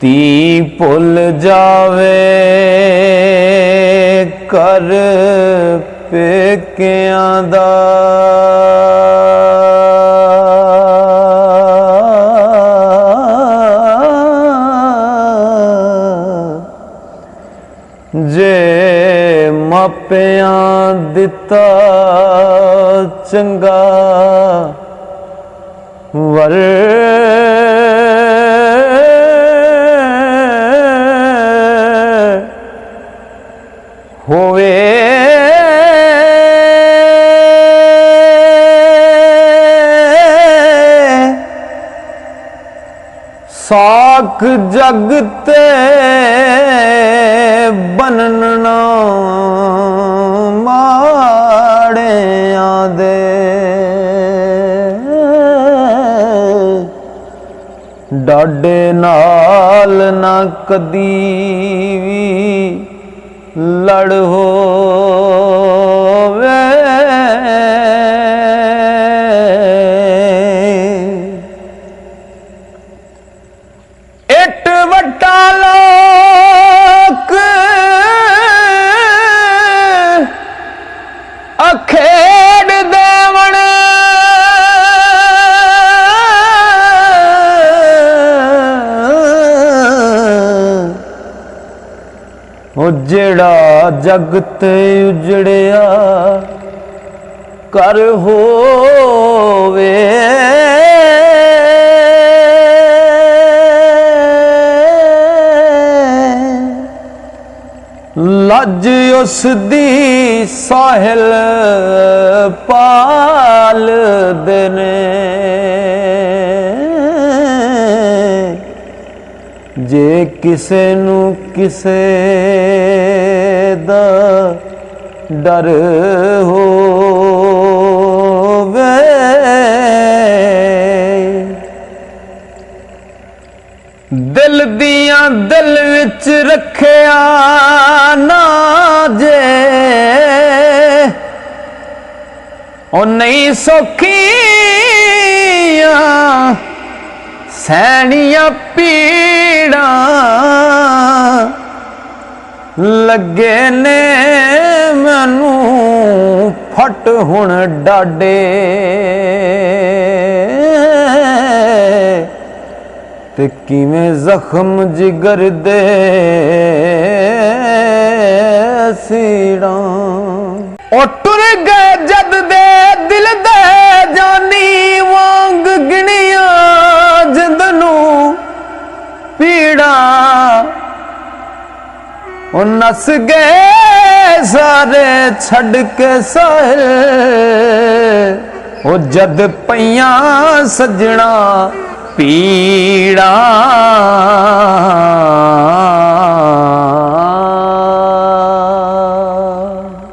ती भुल जावे कर पेकियां दा जे मापियां दिता चंगा वर होवे साख जग ते बनना माड़ियां दे डाडे नाल ना कदी भी लड़ होवे इट वट्टा लोक अखेड़ देवण जेड़ा जगत उजड़िया कर होवे लज उस दी साहिल पाल देने जे किसे नू किसे दा डर होवे दिल दियां दिल विच रखिया ना जे ओ नहीं सौखियां सैनिया पीड़ा लगे ने मैनू फट हुण डाडे ते किवें जख्म जिगर दे सीड़ा ओ टुर गए जद दे दिल दे जानी वांग गिणिया जिंद नू पीड़ा ओ नस गए सारे छड़ के साहिल ओ जद पईयां सजना पीड़ा